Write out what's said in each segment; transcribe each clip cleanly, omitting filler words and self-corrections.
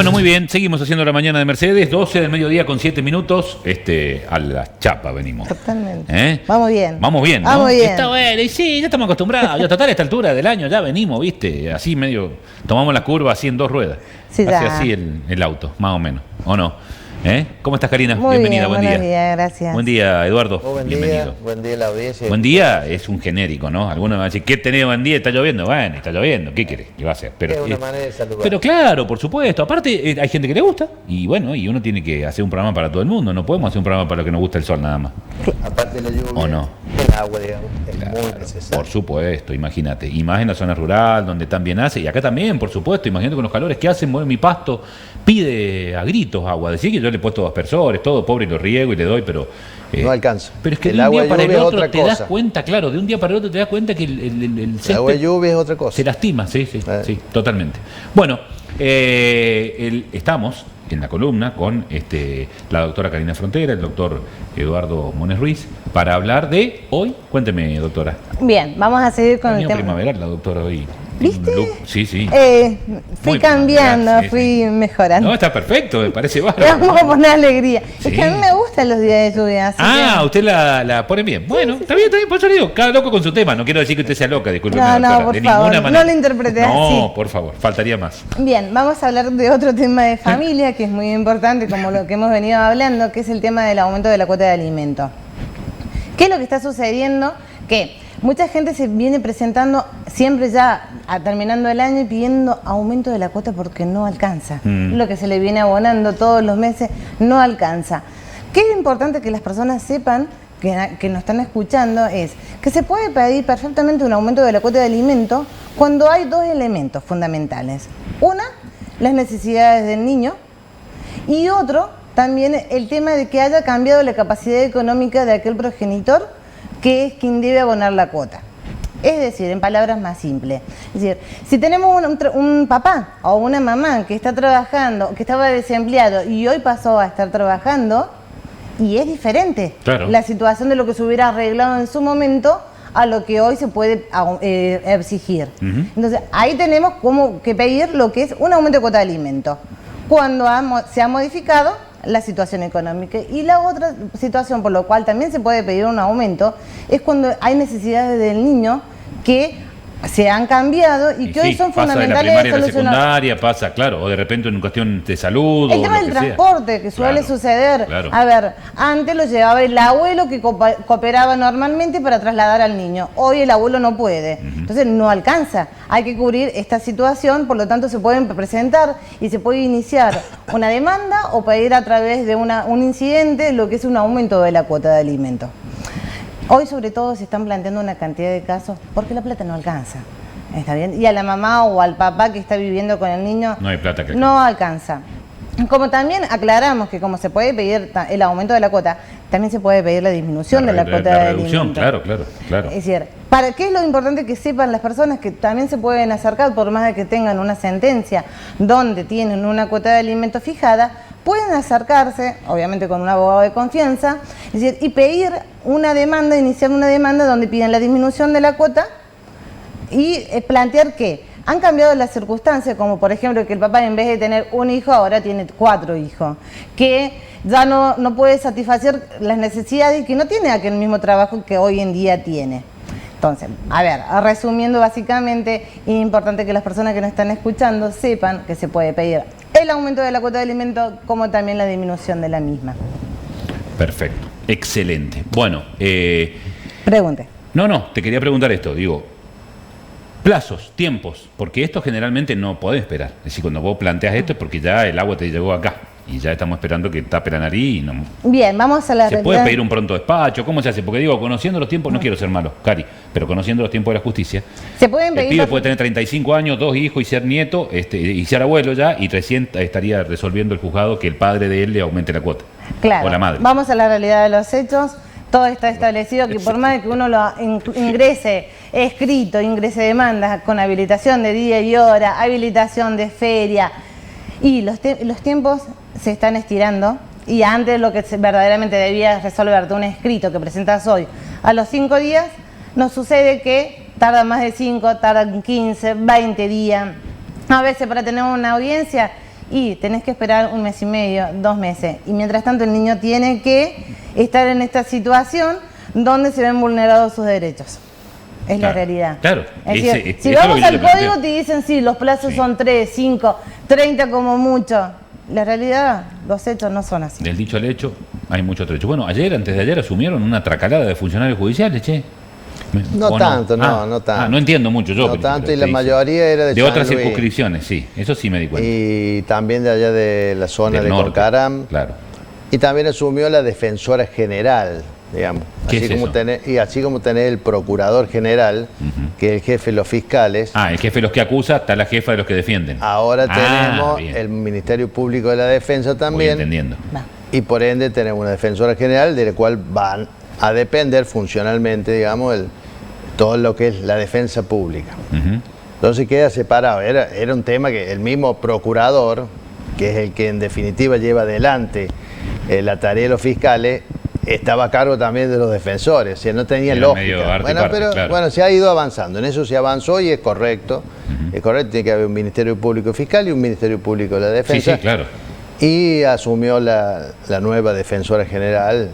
Bueno, muy bien, seguimos haciendo la mañana de Mercedes, 12 del mediodía con 7 minutos, a la chapa venimos. Totalmente. Vamos bien. Vamos bien, ¿no? Vamos bien. Está bueno, y sí, ya estamos acostumbrados, ya total a esta altura del año ya venimos, ¿viste? Así medio, tomamos la curva así en 2 ruedas. Sí, hace ya. así el auto, más o menos, ¿o no? ¿Cómo estás, Karina? Muy Bienvenida, bien, buen día. Buenos días, gracias. Buen día, Eduardo. Buen Bienvenido. día, buen día la audiencia. Buen día es un genérico, ¿no? Algunos van a decir, ¿qué tenés buen día? ¿Está lloviendo? Bueno, está lloviendo, ¿qué querés? ¿Qué va a hacer? Pero, Es una manera de saludar. pero claro, por supuesto. Aparte, hay gente que le gusta y bueno, y uno tiene que hacer un programa para todo el mundo. No podemos hacer un programa para los que nos gusta el sol nada más. Aparte de la lluvia, ¿O no? el agua, digamos, es Claro, muy necesario. por supuesto, imagínate. Y más en la zona rural, donde también hace, y acá también, por supuesto, imagínate con los calores que hacen, bueno, mi pasto pide a gritos agua. Decir que yo le he puesto aspersores, todo pobre, y lo riego y le doy, pero... No alcanza. Pero es que El de un agua día para el lluvia es otro otra te das cosa. cuenta, claro, de un día para el otro te das cuenta que el El agua césped de lluvia es otra cosa. se lastima, sí, totalmente. Bueno, estamos en la columna con la doctora Karina Frontera, el doctor Eduardo Mones Ruiz, para hablar de hoy. Cuénteme, doctora. Bien, vamos a seguir con el Venido tema. primaveral la doctora hoy. ¿Viste? Sí, sí. Fui Muy cambiando, primaveral, sí, fui sí. mejorando. No, está perfecto, me parece Le bárbaro. vamos a poner alegría. Sí. Es que a mí me gustan los días de lluvia. Así que... Usted la pone bien. Bueno, está bien, por eso le digo, cada loco con su tema. No quiero decir que usted sea loca, discúlpeme, No, doctora, por de favor, ninguna manera. no lo interprete así. No, por favor, faltaría más. Bien, vamos a hablar de otro tema de familia que es muy importante, como lo que hemos venido hablando, que es el tema del aumento de la cuota de alimento. ¿Qué es lo que está sucediendo? Que mucha gente se viene presentando siempre ya terminando el año y pidiendo aumento de la cuota porque no alcanza. Lo que se le viene abonando todos los meses no alcanza. ¿Qué es importante que las personas sepan que nos están escuchando? Es que se puede pedir perfectamente un aumento de la cuota de alimento cuando hay dos elementos fundamentales. Una, las necesidades del niño, y otro, también el tema de que haya cambiado la capacidad económica de aquel progenitor que es quien debe abonar la cuota. Es decir, en palabras más simples. Es decir, si tenemos un papá o una mamá que está trabajando, que estaba desempleado y hoy pasó a estar trabajando, y es diferente la situación de lo que se hubiera arreglado en su momento a lo que hoy se puede exigir. Entonces, ahí tenemos como que pedir lo que es un aumento de cuota de alimento, cuando se ha modificado la situación económica. Y la otra situación por lo cual también se puede pedir un aumento es cuando hay necesidades del niño que se han cambiado y que hoy son fundamentales de la primaria a la solucionar. secundaria, pasa, claro, o de repente en cuestión de salud. El tema del transporte, que suele suceder. A ver, antes lo llevaba el abuelo que cooperaba normalmente para trasladar al niño. Hoy el abuelo no puede. Entonces no alcanza. Hay que cubrir esta situación, por lo tanto se pueden presentar y se puede iniciar una demanda o pedir a través de un incidente lo que es un aumento de la cuota de alimentos. Hoy sobre todo se están planteando una cantidad de casos porque la plata no alcanza. ¿Está bien? Y a la mamá o al papá que está viviendo con el niño no hay plata que no alcanza. Como también aclaramos que como se puede pedir el aumento de la cuota, también se puede pedir la disminución de la cuota de reducción, alimento. claro. Es decir, ¿para qué es lo importante que sepan las personas que también se pueden acercar, por más de que tengan una sentencia donde tienen una cuota de alimento fijada, pueden acercarse, obviamente con un abogado de confianza, es decir, y pedir una demanda, iniciar una demanda donde piden la disminución de la cuota y plantear que han cambiado las circunstancias, como por ejemplo que el papá en vez de tener un hijo ahora tiene 4 hijos, que ya no puede satisfacer las necesidades y que no tiene aquel mismo trabajo que hoy en día tiene. Entonces, a ver, resumiendo básicamente, es importante que las personas que nos están escuchando sepan que se puede pedir el aumento de la cuota de alimento como también la disminución de la misma. Perfecto, excelente. Bueno, pregunte. No, te quería preguntar esto, digo, plazos, tiempos, porque esto generalmente no podés esperar. Es decir, cuando vos planteas esto es porque ya el agua te llegó acá y ya estamos esperando que tape la nariz y no... Bien, vamos a la ¿Se puede pedir un pronto despacho? ¿Cómo se hace? Porque digo, conociendo los tiempos, no quiero ser malo, Cari, pero conociendo los tiempos de la justicia, se pueden pedir... El pibe puede tener 35 años, 2 hijos y ser nieto, y ser abuelo ya, y recién estaría resolviendo el juzgado que el padre de él le aumente la cuota. Claro, o la madre. Vamos a la realidad de los hechos. Todo está establecido que por más de que uno lo ingrese escrito, ingrese demandas con habilitación de día y hora, habilitación de feria, y los tiempos se están estirando, y antes lo que verdaderamente debías resolverte un escrito que presentas hoy a los 5 días, nos sucede que tarda más de 5, tardan 15, 20 días, a veces para tener una audiencia, y tenés que esperar 1 mes y medio, 2 meses. Y mientras tanto el niño tiene que estar en esta situación donde se ven vulnerados sus derechos. Es la realidad. Claro. Es decir, si vamos al código te dicen sí, los plazos son 3, 5, 30 como mucho. La realidad, los hechos no son así. Del dicho al hecho, hay mucho trecho. Bueno, antes de ayer asumieron una tracalada de funcionarios judiciales, che. No tanto, no tanto. No entiendo mucho yo. No tanto, y la mayoría era de otras San Luis. circunscripciones, sí. Eso sí me di cuenta. Y también de allá de la zona Del de norte, Corcaram. claro. Y también asumió la defensora general, digamos. ¿Qué así es como eso? así como tenés el procurador general, que es el jefe de los fiscales. El jefe de los que acusa, está la jefa de los que defienden. Ahora tenemos bien. el Ministerio Público de la Defensa Voy también. entendiendo. Y por ende tenemos una defensora general de la cual van a depender funcionalmente, digamos, todo lo que es la defensa pública. Entonces queda separado. Era un tema que el mismo procurador, que es el que en definitiva lleva adelante la tarea de los fiscales, estaba a cargo también de los defensores, o sea, no tenía Era lógica. medio arte y Bueno, parte, pero claro. bueno, se ha ido avanzando, en eso se avanzó y es correcto. Es correcto, tiene que haber un Ministerio Público Fiscal y un Ministerio Público de la Defensa. Sí, claro. Y asumió la nueva defensora general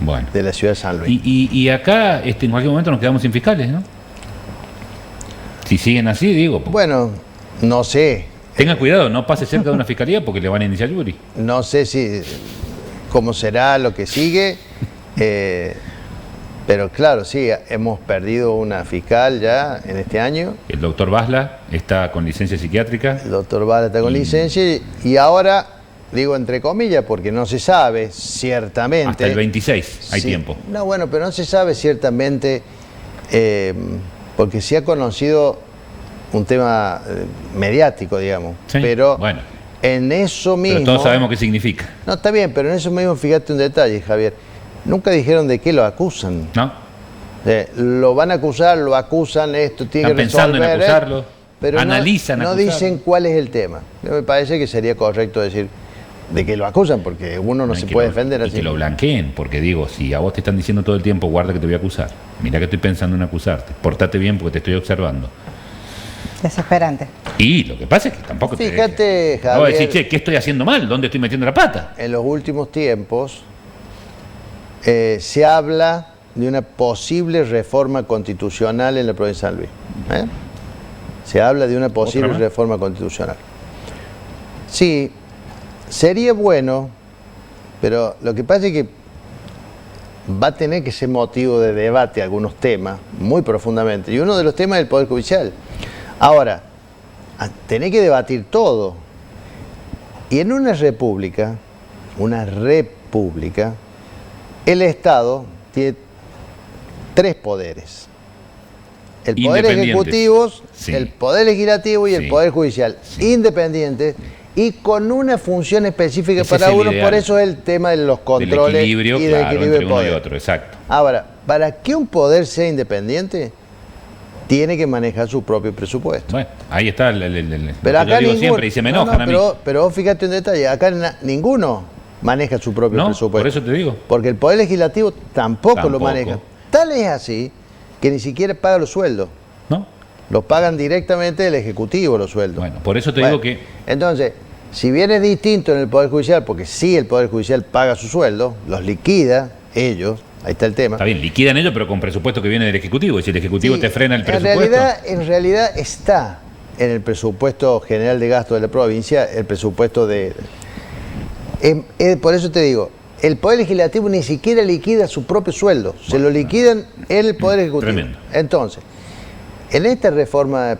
Bueno. de la ciudad de San Luis. Y acá, en cualquier momento nos quedamos sin fiscales, ¿no? Si siguen así, digo. Bueno, no sé. Tengan cuidado, no pase cerca de una fiscalía porque le van a iniciar jury. No sé si cómo será lo que sigue, pero claro, sí, hemos perdido una fiscal ya en este año. El doctor Basla está con licencia psiquiátrica. El doctor Vara está con licencia y ahora, digo entre comillas, porque no se sabe ciertamente. Hasta el 26 hay Sí. tiempo. No, bueno, pero no se sabe ciertamente, porque se ha conocido un tema mediático, digamos. Sí, pero bueno. en eso mismo. Pero todos sabemos qué significa. No, está bien, pero en eso mismo fíjate un detalle, Javier. Nunca dijeron de qué lo acusan. ¿No? Lo van a acusar, lo acusan, esto tiene Están que pensando en resolver, acusarlo, pero analizan no acusarlo. dicen cuál es el tema. Me parece que sería correcto decir de que lo acusan, porque uno no Y se que puede lo- defender y así. que lo blanqueen, porque digo, si a vos te están diciendo todo el tiempo, guarda que te voy a acusar. Mirá que estoy pensando en acusarte. Portate bien porque te estoy observando. Desesperante. Y lo que pasa es que tampoco Fíjate, te... No voy a decir, Javier, che, ¿qué estoy haciendo mal? ¿Dónde estoy metiendo la pata? en los últimos tiempos se habla de una posible reforma constitucional en la provincia de San Luis. Se habla de una posible más? reforma constitucional. Sí, sería bueno, pero lo que pasa es que va a tener que ser motivo de debate algunos temas, muy profundamente, y uno de los temas es el Poder Judicial. Ahora, tenés que debatir todo. Y en una república, el Estado tiene 3 poderes. El Poder Independientes. Ejecutivo, Sí. el Poder Legislativo y Sí. el Poder Judicial. Independientes y con una función específica Ese para es el uno. ideal. Por eso es el tema de los controles Del equilibrio, y del claro, equilibrio entre de uno y poder. otro, exacto. Ahora, para que un poder sea independiente, tiene que manejar su propio presupuesto. Bueno, ahí está Pero lo que acá yo digo ninguno, siempre y se me no, enojan a mí. pero vos fíjate un detalle, acá ninguno maneja su propio No, presupuesto. por eso te digo. Porque el Poder Legislativo tampoco lo Tampoco. maneja. Tal es así que ni siquiera paga los sueldos. ¿No? Los pagan directamente del Ejecutivo los sueldos. Bueno, por eso te Bueno, digo que... Entonces, si bien es distinto en el Poder Judicial, porque sí el Poder Judicial paga su sueldo, los liquida ellos, ahí está el tema. Está bien, liquidan ellos, pero con presupuesto que viene del Ejecutivo. Y si el Ejecutivo Sí, te frena el presupuesto... En realidad está en el presupuesto general de gasto de la provincia, el presupuesto de... por eso te digo, el Poder Legislativo ni siquiera liquida su propio sueldo, se lo liquidan en el Poder Ejecutivo. Tremendo. Entonces, en esta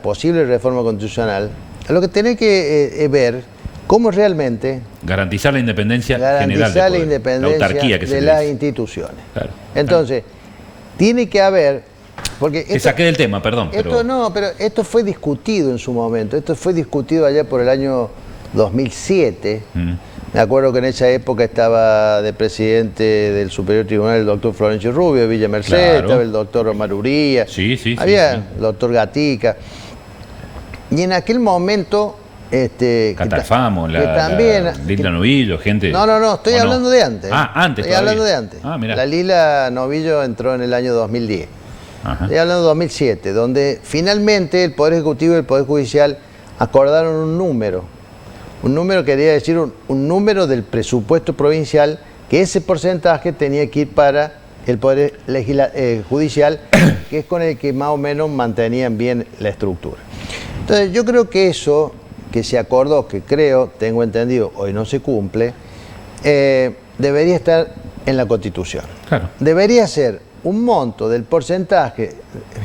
posible reforma constitucional, lo que tenés que ver cómo realmente Garantizar la independencia general del garantizar la poder, independencia la autarquía que se de le las dice. instituciones. Claro. Entonces, tiene que haber... Porque Te saqué del tema, perdón. pero esto fue discutido en su momento. Esto fue discutido allá por el año 2007. Me acuerdo que en esa época estaba de presidente del Superior Tribunal el doctor Florencio Rubio de Villa Merced, Claro. estaba el doctor Omar Uría, Sí. había el doctor Gatica. Y en aquel momento... Catalfamo, que también, Lila Novillo, gente... No, estoy ¿o no? hablando de antes. Antes Estoy todavía. hablando de antes. Mirá. La Lila Novillo entró en el año 2010. Ajá. Estoy hablando de 2007, donde finalmente el Poder Ejecutivo y el Poder Judicial acordaron un número. Un número quería decir un número del presupuesto provincial, que ese porcentaje tenía que ir para el Poder Judicial, que es con el que más o menos mantenían bien la estructura. Entonces yo creo que eso que se acordó, que creo, tengo entendido, hoy no se cumple, debería estar en la Constitución. Claro. Debería ser un monto del porcentaje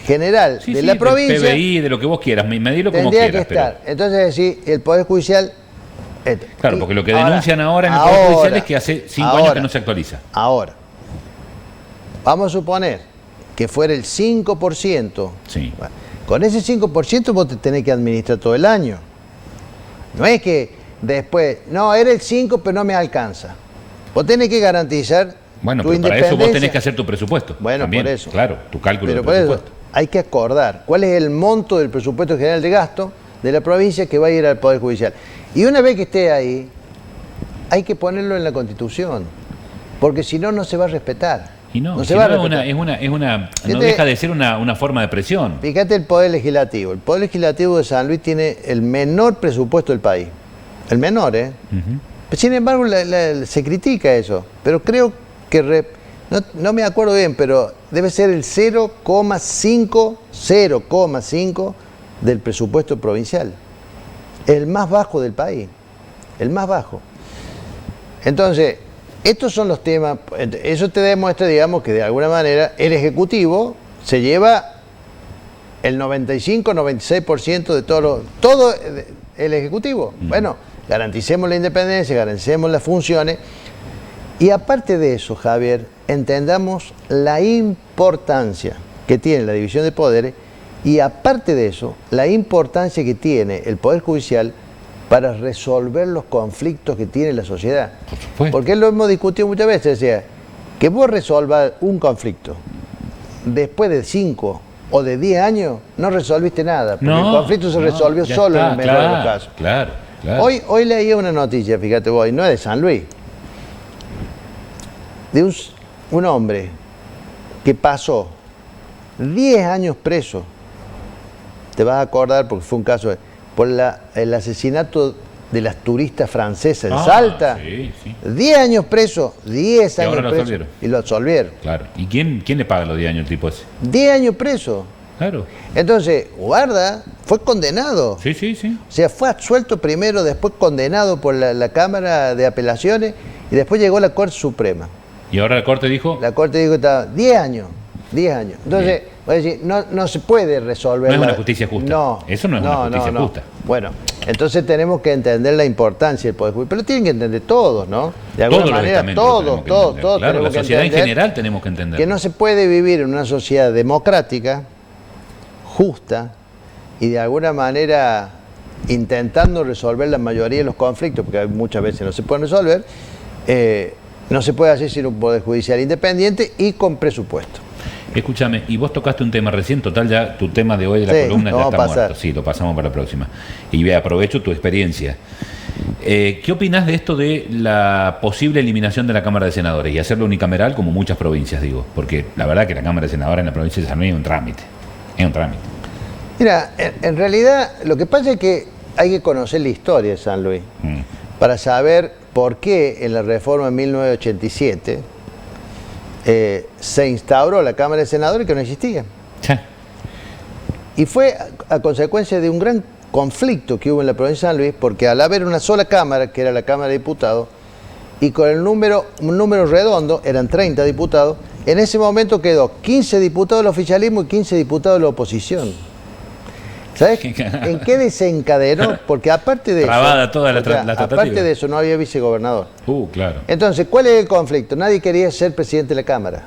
general de la provincia. Del PBI, de lo que vos quieras, medilo como tendría quieras. Que estar. Pero... Entonces decir, el Poder Judicial... Claro, porque lo que denuncian ahora en el Poder Judicial es que hace 5 años que no se actualiza. Ahora, vamos a suponer que fuera el 5%. Sí. Bueno, con ese 5% vos te tenés que administrar todo el año. No es que después, no, era el 5, pero no me alcanza. Vos tenés que garantizar bueno, tu pero para independencia. eso vos tenés que hacer tu presupuesto. Bueno, también, por eso. Claro, tu cálculo pero del por presupuesto. Eso hay que acordar cuál es el monto del presupuesto general de gasto de la provincia que va a ir al Poder Judicial. Y una vez que esté ahí, hay que ponerlo en la Constitución, porque si no, no se va a respetar. Y no, se va a respetar. No deja de ser una forma de presión. Fíjate el Poder Legislativo. El Poder Legislativo de San Luis tiene el menor presupuesto del país. El menor, ¿eh? Sin embargo, se critica eso. Pero creo que, no me acuerdo bien, pero debe ser el 0,5 del presupuesto provincial. El más bajo del país. El más bajo. Entonces, estos son los temas. Eso te demuestra, digamos, que de alguna manera el Ejecutivo se lleva el 95-96% de todo el Ejecutivo. Bueno, garanticemos la independencia, garanticemos las funciones. Y aparte de eso, Javier, entendamos la importancia que tiene la división de poderes y aparte de eso, la importancia que tiene el Poder Judicial para resolver los conflictos que tiene la sociedad. Por supuesto. Porque lo hemos discutido muchas veces, decía, que vos resolvas un conflicto después de 5 o de 10 años, no resolviste nada, porque el conflicto se resolvió solo en el mejor de los casos. Claro. Hoy leía una noticia, fíjate vos, y no es de San Luis, de un hombre que pasó 10 años preso. Te vas a acordar porque fue un caso por el asesinato de las turistas francesas en Salta. Sí. 10 años preso, 10 años ahora lo preso. absolvieron. Y lo absolvieron. Claro. ¿Y quién le paga los 10 años al tipo ese? 10 años preso. Claro. Entonces, guarda, fue condenado. Sí. O sea, fue absuelto primero, después condenado por la Cámara de Apelaciones y después llegó a la Corte Suprema. Y ahora la Corte dijo... La Corte dijo que estaba 10 años. 10 años. Entonces, voy a decir, no se puede resolver. No es una justicia justa. No. Eso no es una justicia justa. Bueno, entonces tenemos que entender la importancia del Poder Judicial. Pero tienen que entender todos, ¿no? De alguna manera, todos. Claro, la sociedad en general tenemos que entender. Que no se puede vivir en una sociedad democrática, justa, y de alguna manera intentando resolver la mayoría de los conflictos, porque muchas veces no se pueden resolver, no se puede hacer sin un Poder Judicial independiente y con presupuesto. Escúchame, y vos tocaste un tema recién, total ya tu tema de hoy de la columna ya está muerto. Sí, lo pasamos para la próxima. Y aprovecho tu experiencia. ¿Qué opinás de esto de la posible eliminación de la Cámara de Senadores y hacerlo unicameral como muchas provincias, digo? Porque la verdad que la Cámara de Senadores en la provincia de San Luis es un trámite. Es un trámite. Mira, en realidad lo que pasa es que hay que conocer la historia de San Luis para saber por qué en la reforma de 1987 se instauró la Cámara de Senadores que no existía. Sí. Y fue a consecuencia de un gran conflicto que hubo en la provincia de San Luis, porque al haber una sola Cámara, que era la Cámara de Diputados, y con un número redondo, eran 30 diputados, en ese momento quedó 15 diputados del oficialismo y 15 diputados de la oposición. ¿Sabes en qué desencadenó? Porque aparte de Trabada eso, toda la tratativa. aparte de eso, no había vicegobernador. Claro. Entonces, ¿cuál es el conflicto? Nadie quería ser presidente de la Cámara.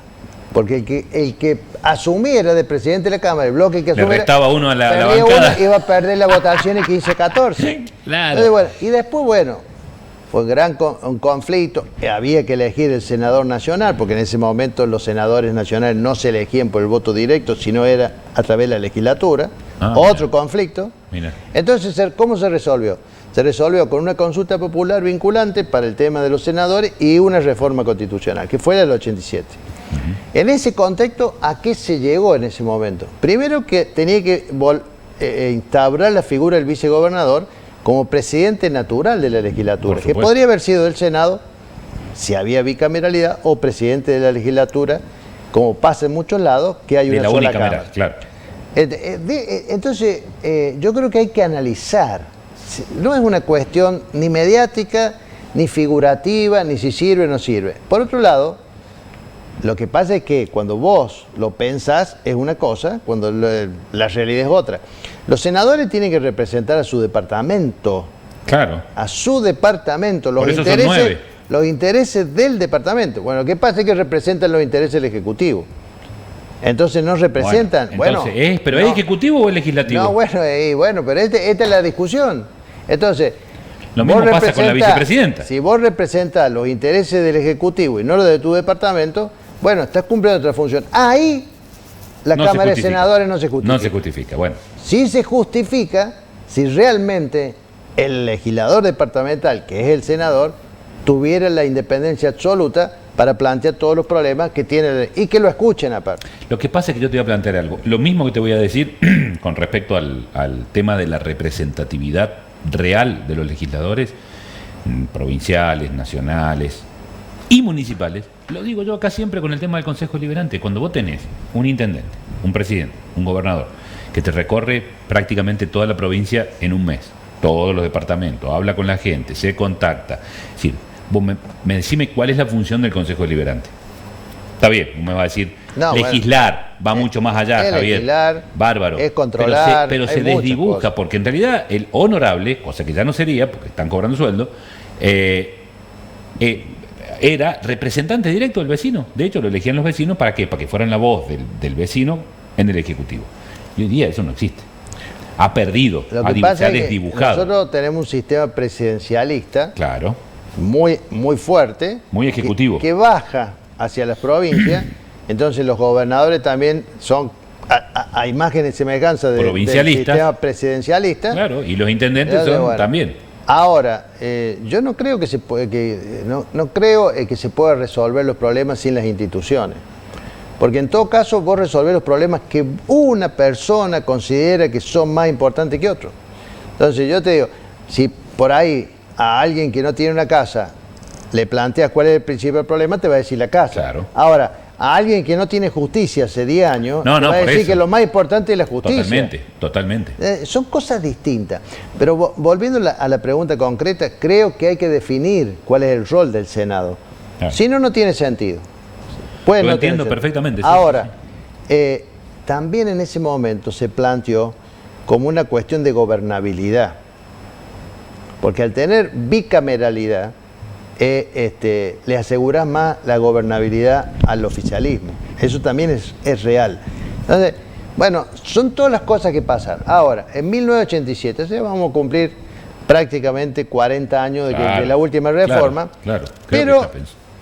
Porque el que asumiera de presidente de la Cámara, el bloque que asumiera, le restaba uno a la bancada. Iba a perder la votación en 15-14. Claro. Entonces, bueno, y después, bueno, fue un conflicto. Había que elegir el senador nacional, porque en ese momento los senadores nacionales no se elegían por el voto directo, sino era a través de la legislatura. Otro conflicto. Mira. Entonces, ¿cómo se resolvió? Se resolvió con una consulta popular vinculante para el tema de los senadores y una reforma constitucional, que fue la del 87. En ese contexto, ¿a qué se llegó en ese momento? Primero que tenía que instaurar la figura del vicegobernador como presidente natural de la legislatura, que podría haber sido del Senado, si había bicameralidad, o presidente de la legislatura, como pasa en muchos lados, que hay una sola cámara. Claro. Entonces, yo creo que hay que analizar. No es una cuestión ni mediática, ni figurativa, ni si sirve o no sirve. Por otro lado, lo que pasa es que cuando vos lo pensás es una cosa, cuando la realidad es otra. Los senadores tienen que representar a su departamento. Claro. A su departamento. Por eso son 9. Los intereses del departamento. Bueno, lo que pasa es que representan los intereses del Ejecutivo. Entonces no representan. ¿Pero es ejecutivo o es legislativo? No, bueno, pero esta es la discusión. Entonces, lo mismo pasa con la vicepresidenta. Si vos representas los intereses del Ejecutivo y no los de tu departamento, bueno, estás cumpliendo otra función. Ahí la Cámara de Senadores no se justifica. No se justifica, bueno. Sí se justifica si realmente el legislador departamental, que es el senador, tuviera la independencia absoluta para plantear todos los problemas que tiene y que lo escuchen aparte. Lo que pasa es que yo te voy a plantear algo. Lo mismo que te voy a decir con respecto al tema de la representatividad real de los legisladores, provinciales, nacionales y municipales, lo digo yo acá siempre con el tema del Consejo Deliberante. Cuando vos tenés un intendente, un presidente, un gobernador, que te recorre prácticamente toda la provincia en un mes, todos los departamentos, habla con la gente, se contacta. Es decir, vos me decime cuál es la función del Consejo Deliberante. Está bien, me va a decir, legislar, va mucho más allá, está bien, bárbaro. Es controlar, pero se desdibuja, porque en realidad el honorable, cosa que ya no sería, porque están cobrando sueldo, era representante directo del vecino. De hecho, lo elegían los vecinos, ¿para qué? Para que fueran la voz del vecino en el Ejecutivo. Y hoy día eso no existe. Ha perdido, se ha desdibujado. Nosotros tenemos un sistema presidencialista, claro, muy fuerte, muy ejecutivo, que baja hacia las provincias. Entonces los gobernadores también son a imagen y semejanza del sistema presidencialista. Claro, y los intendentes son también. Ahora, yo no creo que se pueda resolver los problemas sin las instituciones. Porque en todo caso vos resolvés los problemas que una persona considera que son más importantes que otros. Entonces yo te digo, si por ahí a alguien que no tiene una casa le planteas cuál es el principal problema, te va a decir la casa. Claro. Ahora, a alguien que no tiene justicia hace 10 años, te va a decir que lo más importante es la justicia. Totalmente. Son cosas distintas. Pero volviendo a la pregunta concreta, creo que hay que definir cuál es el rol del Senado. Claro. Si no, no tiene sentido. Lo entiendo perfectamente. Ahora, también en ese momento se planteó como una cuestión de gobernabilidad. Porque al tener bicameralidad, le aseguras más la gobernabilidad al oficialismo. Eso también es real. Entonces, bueno, son todas las cosas que pasan. Ahora, en 1987, vamos a cumplir prácticamente 40 años de la última reforma. Claro. Pero,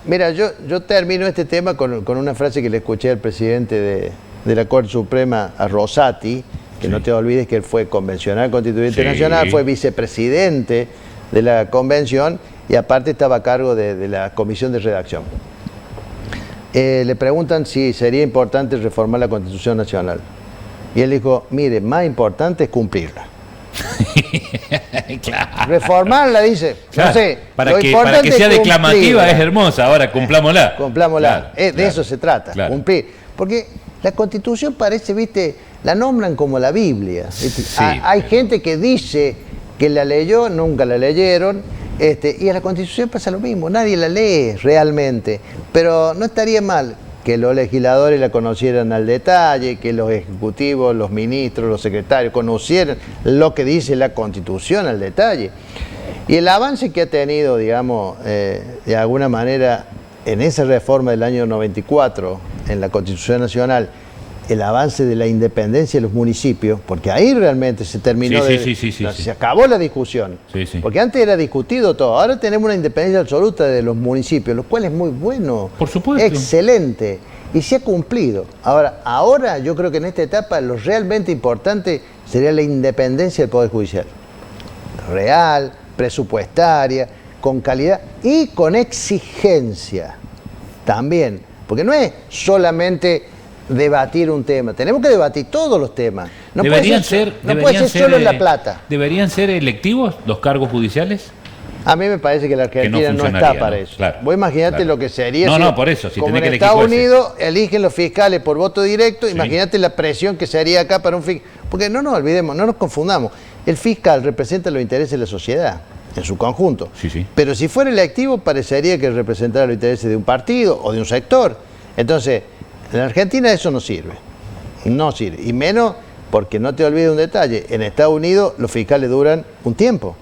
mira, yo termino este tema con una frase que le escuché al presidente de la Corte Suprema, a Rosati, que no te olvides que él fue convencional constituyente nacional, fue vicepresidente de la convención y aparte estaba a cargo de la comisión de redacción. Le preguntan si sería importante reformar la Constitución Nacional. Y él dijo, mire, más importante es cumplirla. Claro. Reformarla, dice. Claro. No sé, para que sea declamativa es hermosa, ahora cumplámosla. Cumplámosla. De eso se trata, cumplir. Porque la Constitución parece, viste, la nombran como la Biblia. Sí, hay gente que dice que la leyó, nunca la leyeron. Y a la Constitución pasa lo mismo, nadie la lee realmente, pero no estaría mal que los legisladores la conocieran al detalle, que los ejecutivos, los ministros, los secretarios conocieran lo que dice la Constitución al detalle. Y el avance que ha tenido, digamos, de alguna manera en esa reforma del año 94, en la Constitución Nacional, el avance de la independencia de los municipios, porque ahí realmente se terminó, se acabó la discusión, porque antes era discutido todo, ahora tenemos una independencia absoluta de los municipios, lo cual es muy bueno, por supuesto, excelente, y se ha cumplido. Ahora yo creo que en esta etapa lo realmente importante sería la independencia del Poder Judicial, real, presupuestaria, con calidad y con exigencia también, porque no es solamente debatir un tema, tenemos que debatir todos los temas. No deberían puede ser solo en La Plata. ¿Deberían ser electivos los cargos judiciales? A mí me parece que la Argentina no está para eso. Claro, vos imaginate lo que sería por eso, si como tenés en que Estados Unidos eligen los fiscales por voto directo, imagínate la presión que se haría acá para un fiscal. Porque no nos olvidemos, no nos confundamos, el fiscal representa los intereses de la sociedad en su conjunto. Pero si fuera electivo parecería que representara los intereses de un partido o de un sector. Entonces, en Argentina eso no sirve. No sirve. Y menos porque no te olvides un detalle, en Estados Unidos los fiscales duran un tiempo.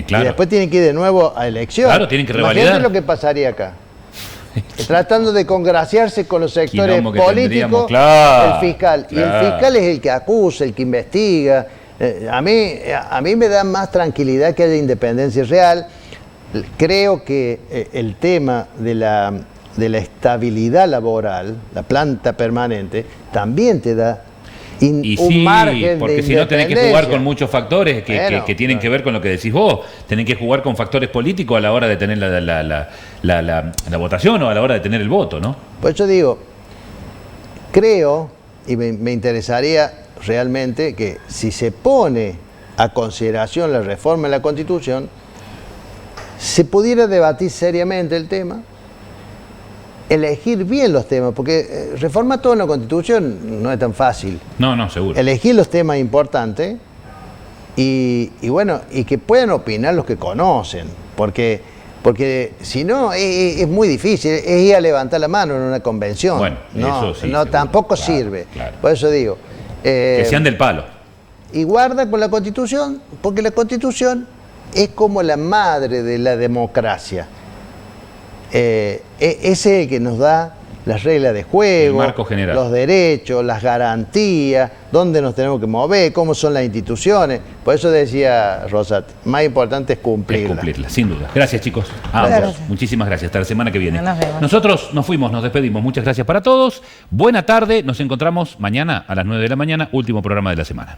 Claro. Y después tienen que ir de nuevo a elección. Claro, tienen que revalidar. Imagínate lo que pasaría acá. Tratando de congraciarse con los sectores políticos, el fiscal. Y el fiscal es el que acusa, el que investiga. A mí me da más tranquilidad que haya independencia real. Creo que el tema de la estabilidad laboral, la planta permanente, también te da un margen porque si no tenés que jugar con muchos factores que tienen que ver con lo que decís vos. Tenés que jugar con factores políticos a la hora de tener la votación o a la hora de tener el voto, ¿no? Por eso digo, creo, y me interesaría realmente que si se pone a consideración la reforma de la Constitución, se pudiera debatir seriamente el tema, elegir bien los temas, porque reformar todo en la Constitución no es tan fácil. No, seguro. Elegir los temas importantes y bueno, y que puedan opinar los que conocen, porque si no es muy difícil, es ir a levantar la mano en una convención. Bueno, eso sí, tampoco sirve. Claro. Por eso digo. Que sean del palo. Y guarda con la Constitución, porque la Constitución es como la madre de la democracia. Es el que nos da las reglas de juego, el marco general, los derechos, las garantías, dónde nos tenemos que mover, cómo son las instituciones. Por eso decía Rosati, más importante es cumplirla. Es cumplirla, sin duda. Gracias, chicos. Muchísimas gracias. Hasta la semana que viene. Nos vemos. Nosotros nos fuimos, nos despedimos. Muchas gracias para todos. Buena tarde. Nos encontramos mañana a las 9 de la mañana. Último programa de la semana.